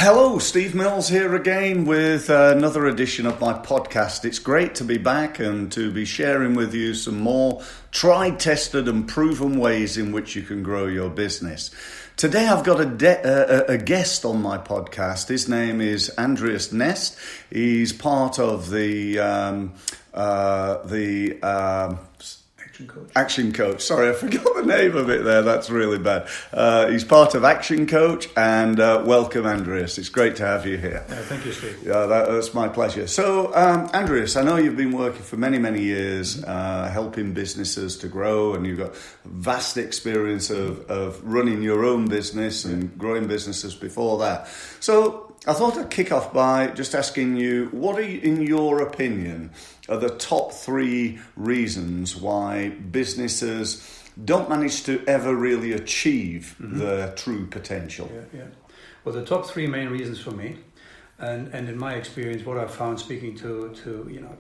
Hello, Steve Mills here again with another edition of my podcast. It's great to be back and to be sharing with you some more tried, tested and proven ways in which you can grow your business. Today I've got a guest on my podcast. His name is Andreas Nest. He's part of the Action Coach. Sorry, I forgot the name of it there. That's really bad. He's part of Action Coach, and welcome, Andreas. It's great to have you here. Thank you, Steve. Yeah, that's my pleasure. So, Andreas, I know you've been working for many, many years, helping businesses to grow, and you've got vast experience of running your own business and growing businesses before that. So, I thought I'd kick off by just asking you, what are, in your opinion, are the top 3 reasons why businesses don't manage to ever really achieve their true potential? Yeah. Well, the top 3 main reasons for me, and in my experience, what I've found speaking to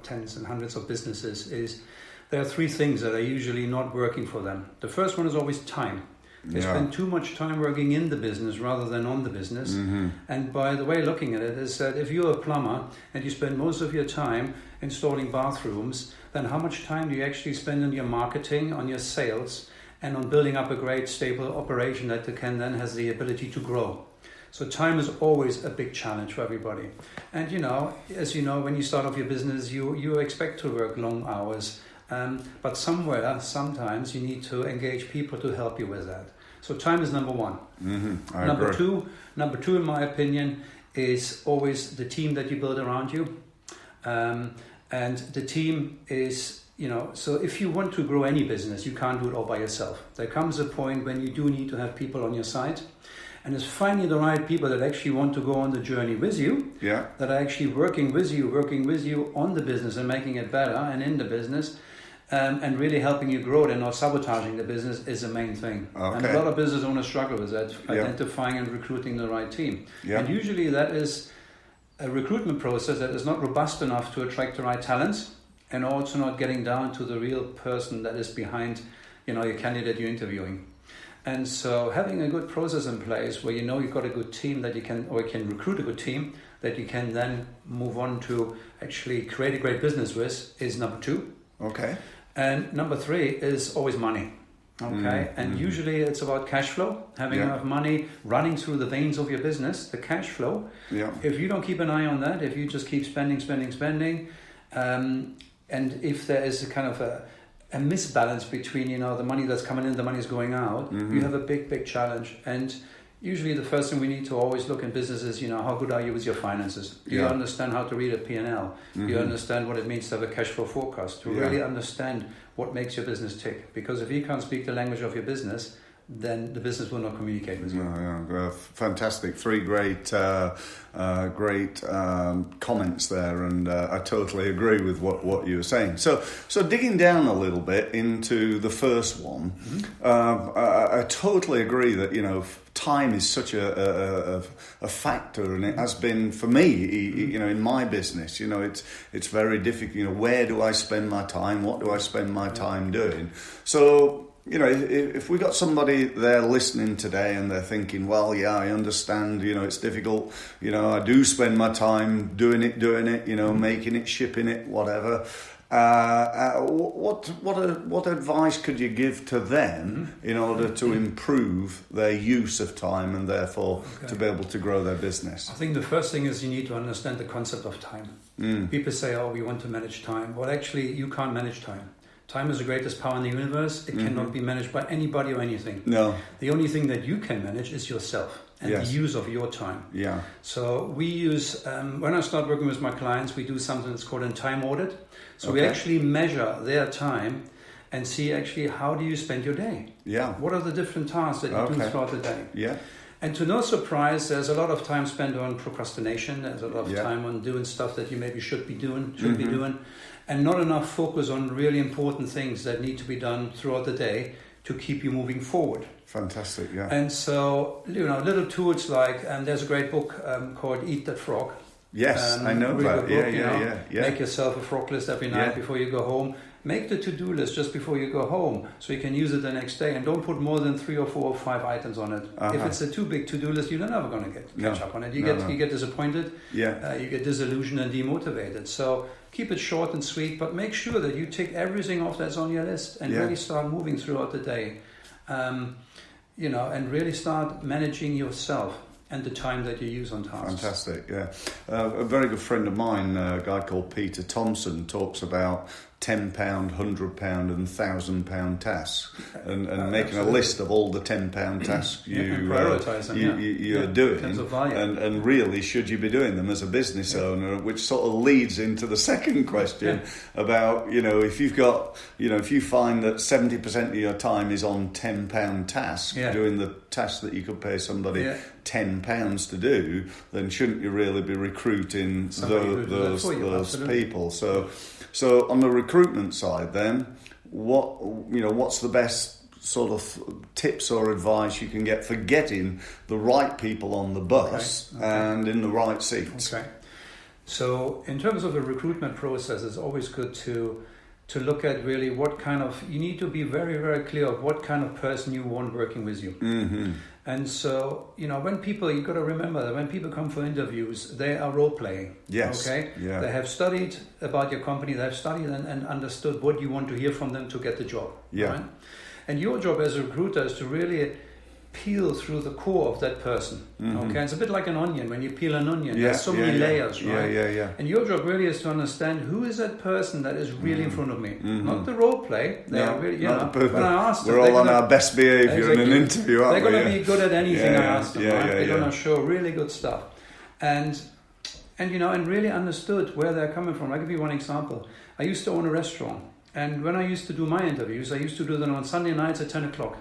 tens and hundreds of businesses is there are 3 things that are usually not working for them. The first one is always time. They spend too much time working in the business rather than on the business. And by the way, looking at it is that if you're a plumber and you spend most of your time installing bathrooms, then how much time do you actually spend on your marketing, on your sales, and on building up a great stable operation that can then has the ability to grow? So time is always a big challenge for everybody. And as you know, when you start off your business, you expect to work long hours. But sometimes you need to engage people to help you with that. So time is number 1. Number two, in my opinion, is always the team that you build around you. And the team is, so if you want to grow any business, you can't do it all by yourself. There comes a point when you do need to have people on your side. And it's finding the right people that actually want to go on the journey with you, that are actually working with you on the business and making it better and in the business. And really helping you grow it and not sabotaging the business is the main thing. Okay. And a lot of business owners struggle with that, identifying and recruiting the right team. And usually that is a recruitment process that is not robust enough to attract the right talents, and also not getting down to the real person that is behind your candidate you're interviewing. And so having a good process in place where you've got a good team that you can recruit a good team that you can then move on to actually create a great business with is number 2. Okay. And number 3 is always money. Okay. And usually it's about cash flow, having enough money running through the veins of your business, the cash flow. If you don't keep an eye on that, if you just keep spending, and if there is a kind of a misbalance between, the money that's coming in, the money is going out, you have a big challenge. And usually the first thing we need to always look in business is, how good are you with your finances? Do you understand how to read a P&L? Do you understand what it means to have a cash flow forecast? To really understand what makes your business tick? Because if you can't speak the language of your business, then the business will not communicate with you. Fantastic. 3 great comments there, and I totally agree with what you were saying. So digging down a little bit into the first one, I totally agree that time is such a factor, and it has been for me. In my business, it's very difficult. Where do I spend my time? What do I spend my time doing? So. If we got somebody there listening today and they're thinking, well, I understand, it's difficult, I do spend my time doing it, making it, shipping it, whatever. What advice could you give to them in order to improve their use of time and therefore to be able to grow their business? I think the first thing is you need to understand the concept of time. People say, we want to manage time. Well, actually, you can't manage time. Time is the greatest power in the universe. It cannot be managed by anybody or anything. No. The only thing that you can manage is yourself and the use of your time. Yeah. So we use, when I start working with my clients, we do something that's called a time audit. So we actually measure their time and see actually how do you spend your day? Yeah. What are the different tasks that you do throughout the day? Yeah. And to no surprise, there's a lot of time spent on procrastination. There's a lot of time on doing stuff that you maybe should be doing, and not enough focus on really important things that need to be done throughout the day to keep you moving forward. Fantastic, yeah. And so, little tools like, there's a great book called Eat That Frog. Yes, I know really that. Book, yeah. Make yourself a frog list every night before you go home. make the to-do list just before you go home so you can use it the next day, and don't put more than 3 or 4 or 5 items on it. If it's a too big to-do list, you're never going to catch up on it. You get disappointed, you get disillusioned and demotivated. So keep it short and sweet, but make sure that you tick everything off that's on your list and really start moving throughout the day. And really start managing yourself and the time that you use on tasks. Fantastic, yeah. A very good friend of mine, a guy called Peter Thompson, talks about £10, £100 and £1,000 tasks, and making a list of all the £10 tasks you're doing, in terms of value. And really, should you be doing them as a business owner, which sort of leads into the second question about, if you find that 70% of your time is on £10 tasks, doing the tasks that you could pay somebody £10 to do, then shouldn't you really be recruiting those people? So on the recruitment side, then, what's the best sort of tips or advice you can get for getting the right people on the bus and in the right seats? Okay. So in terms of the recruitment process, it's always good to look at really you need to be very, very clear of what kind of person you want working with you. Mm-hmm. And so, when people, you got to remember that when people come for interviews, they are role playing. Yes. Okay. Yeah. They have studied about your company. They have studied and understood what you want to hear from them to get the job. Yeah. Right? And your job as a recruiter is to really peel through the core of that person. Mm-hmm. Okay. It's a bit like an onion. When you peel an onion, there's so many layers, right? Yeah. And your job really is to understand who is that person that is really in front of me. Mm-hmm. Not the role play. They are really, when I ask them, we're all on our best behaviour in an interview, aren't we? They're going to be good at anything I ask them, right? They're going to show really good stuff. And really understood where they're coming from. I'll give you one example. I used to own a restaurant. And when I used to do my interviews, I used to do them on Sunday nights at 10 o'clock.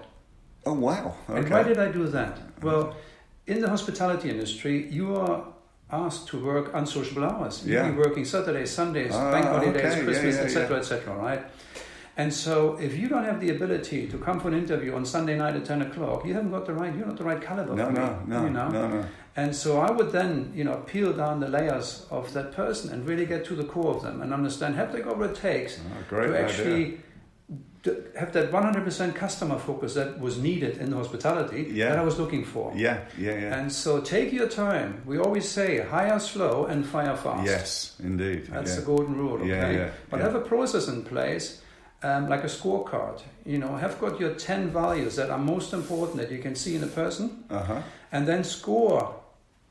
Oh, wow. Okay. And why did I do that? Well, in the hospitality industry, you are asked to work unsociable hours. You'll be working Saturdays, Sundays, bank holidays, Christmas, etc., right? And so if you don't have the ability to come for an interview on Sunday night at 10 o'clock, you're not the right caliber. No. And so I would then, peel down the layers of that person and really get to the core of them and understand, have they got what it takes to actually have that 100% customer focus that was needed in the hospitality that I was looking for. Yeah. And so take your time. We always say hire slow and fire fast. Yes, indeed. That's the golden rule, okay? But have a process in place, like a scorecard. Have got your 10 values that are most important that you can see in a person, and then score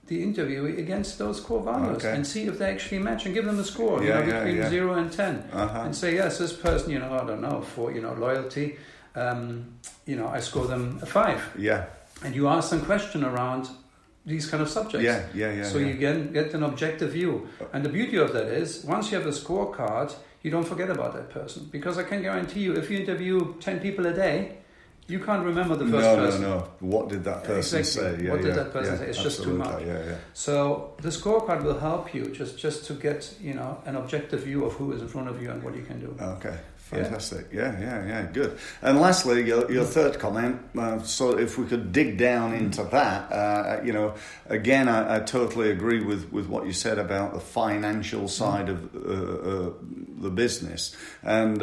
the interview against those core values and see if they actually match and give them a score between 0 and 10 and say, yes, this person, I don't know, for loyalty, I score them a 5. And you ask them question around these kind of subjects. So you get an objective view. And the beauty of that is, once you have a scorecard, you don't forget about that person, because I can guarantee you, if you interview 10 people a day, you can't remember the first person. No. What did that person say? What did that person say? It's just too much. So the scorecard will help you just to get an objective view of who is in front of you and what you can do. Okay. Fantastic. Yeah, good. And lastly, your third comment, so if we could dig down into that, again, I totally agree with what you said about the financial side of the business. And,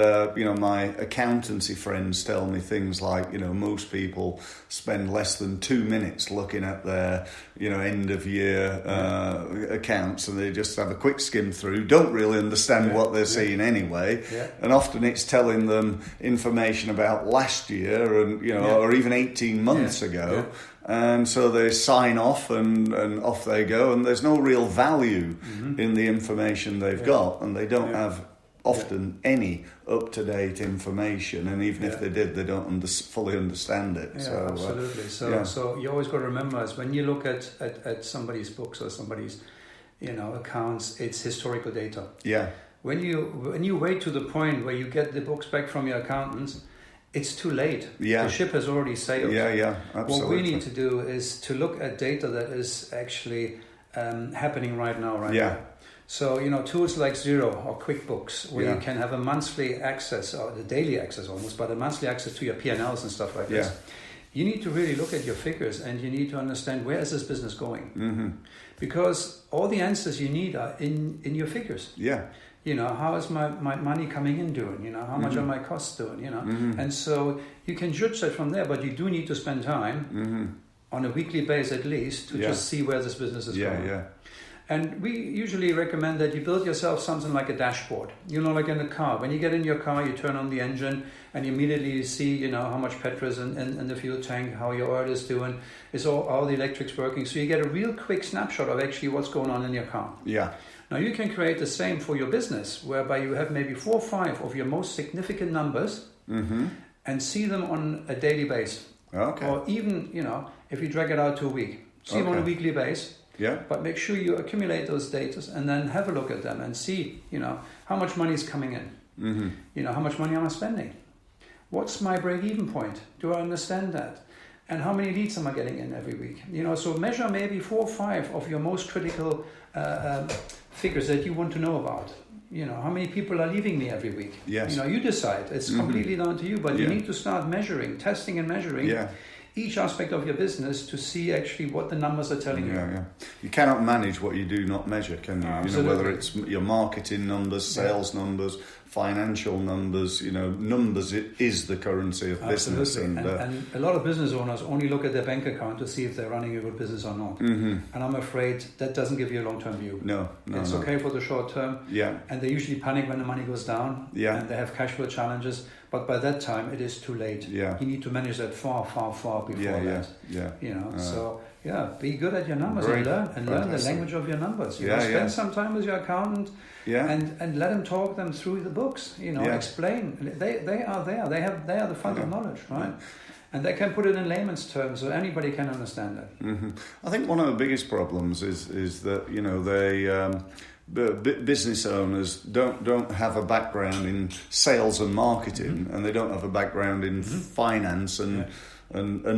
my accountancy friends tell me things like, most people spend less than 2 minutes looking at their, end of year accounts, and they just have a quick skim through, don't really understand what they're seeing anyway. And often it's telling them information about last year and or even 18 months ago, and so they sign off and off they go, and there's no real value in the information they've got, and they don't have often any up-to-date information, and even if they did, they don't fully understand it. Absolutely. So you always got to remember, is when you look at somebody's books or somebody's accounts, it's historical data. When you wait to the point where you get the books back from your accountants, it's too late. The ship has already sailed. Absolutely. What we need to do is to look at data that is actually happening right now. So, tools like Xero or QuickBooks, where you can have a monthly access, or the daily access almost, but a monthly access to your P&Ls and stuff like this. You need to really look at your figures, and you need to understand, where is this business going? Because all the answers you need are in your figures. how is my money coming in doing? How much are my costs doing? And so you can judge that from there, but you do need to spend time on a weekly basis at least to just see where this business is going. Yeah. And we usually recommend that you build yourself something like a dashboard. Like in a car. When you get in your car, you turn on the engine and you immediately see, how much petrol is in the fuel tank, how your oil is doing, is all the electrics working. So you get a real quick snapshot of actually what's going on in your car. Yeah. Now you can create the same for your business, whereby you have maybe 4 or 5 of your most significant numbers and see them on a daily basis. Okay. Or even, if you drag it out to a week, see them on a weekly basis. Yeah. But make sure you accumulate those data and then have a look at them and see, how much money is coming in. How much money am I spending? What's my break-even point? Do I understand that? And how many leads am I getting in every week? So measure maybe 4 or 5 of your most critical figures that you want to know about. How many people are leaving me every week? Yes. You decide. It's completely down to you, but you need to start testing and measuring each aspect of your business to see actually what the numbers are telling you. Yeah. You cannot manage what you do not measure, can you? Absolutely. Whether it's your marketing numbers, sales numbers, financial numbers, numbers is the currency of business. And a lot of business owners only look at their bank account to see if they're running a good business or not. And I'm afraid that doesn't give you a long-term view. No. It's okay for the short term. Yeah. And they usually panic when the money goes down. Yeah. And they have cash flow challenges. But by that time, it is too late. Yeah. You need to manage that far, far, far before that. Yeah. So be good at your numbers and learn the language of your numbers. Spend some time with your accountant and let him talk them through the books. Explain. They are there. They are the fund of knowledge, right? And they can put it in layman's terms so anybody can understand that. I think one of the biggest problems is that business owners don't have a background in sales and marketing, and they don't have a background in finance and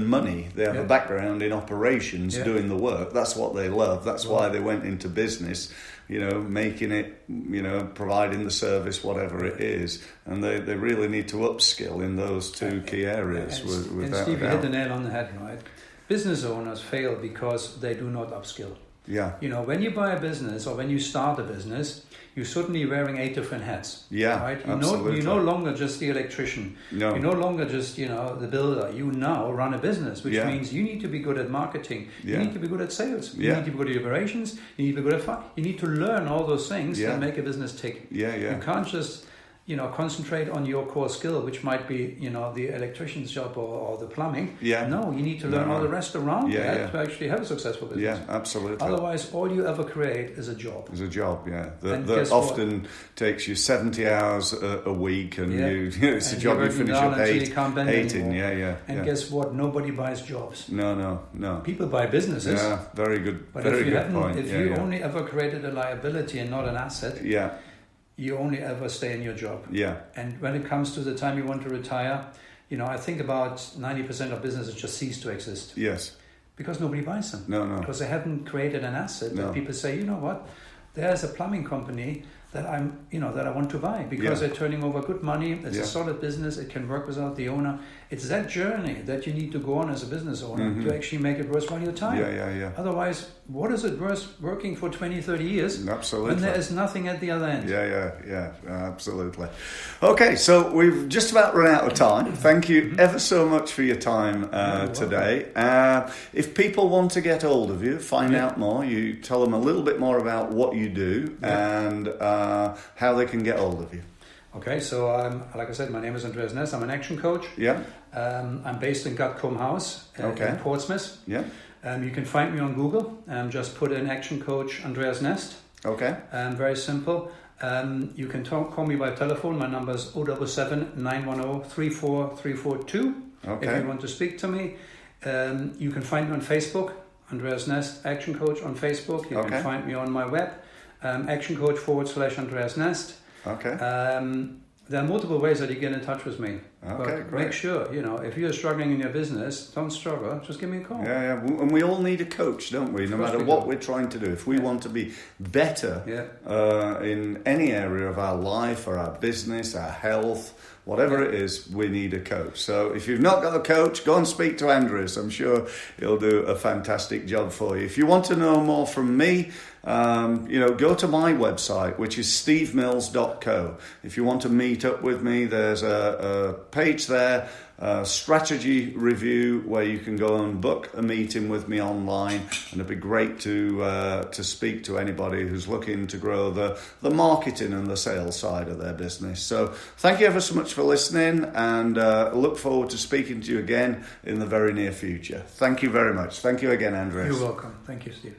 money. They have a background in operations, doing the work. That's what they love. That's why they went into business, making it, providing the service, whatever it is. And they really need to upskill in those 2 key areas. And Steve, you hit the nail on the head, right? Business owners fail because they do not upskill. Yeah. When you buy a business or when you start a business, you're certainly wearing 8 different hats. Yeah, right? absolutely. You're no longer just the electrician. No. You're no longer just, the builder. You now run a business, which means you need to be good at marketing. You need to be good at sales. You need to be good at operations. You need to be good at you need to learn all those things that make a business tick. Yeah. You can't just concentrate on your core skill, which might be, the electrician's job or the plumbing. Yeah. No, you need to learn all the rest around that to actually have a successful business. Yeah, absolutely. Otherwise, all you ever create is a job. It's a job, that often takes you 70 hours a week, and it's a job you finish up hating. And guess what? Nobody buys jobs. No. People buy businesses. Yeah, very good. But very good point. If you only ever created a liability and not an asset, you only ever stay in your job. Yeah. And when it comes to the time you want to retire, I think about 90% of businesses just cease to exist. Yes. Because nobody buys them. No. Because they haven't created an asset that people say, what, there's a plumbing company that that I want to buy because they're turning over good money. It's a solid business. It can work without the owner. It's that journey that you need to go on as a business owner to actually make it worthwhile your time. Yeah. Otherwise, what is it worth working for 20, 30 years Absolutely. when there is nothing at the other end? Yeah, absolutely. Okay, so we've just about run out of time. Thank you ever so much for your time today. If people want to get hold of you, find out more, you tell them a little bit more about what you do and how they can get hold of you. Okay, so like I said, my name is Andreas Nest. I'm an action coach. Yeah. I'm based in Gutcombe House in Portsmouth. Yeah. You can find me on Google. Just put in action coach Andreas Nest. Okay. Very simple. You can call me by telephone. My number is 077 910 34342. Okay. If you want to speak to me. You can find me on Facebook, Andreas Nest Action Coach on Facebook. You can find me on my web, actioncoach /Andreas Nest. Okay. There are multiple ways that you get in touch with me. Okay, but great. make sure, if you're struggling in your business, don't struggle. Just give me a call. Yeah. And we all need a coach, don't we? No matter what we're trying to do. If we want to be better in any area of our life or our business, our health, whatever it is, we need a coach. So if you've not got a coach, go and speak to Andreas. I'm sure he'll do a fantastic job for you. If you want to know more from me, go to my website, which is stevemills.co. If you want to meet up with me, there's a page there, a strategy review, where you can go and book a meeting with me online, and it'd be great to speak to anybody who's looking to grow the marketing and the sales side of their business. So thank you ever so much for listening, and look forward to speaking to you again in the very near future. Thank you very much. Thank you again, Andreas. You're welcome. Thank you, Steve.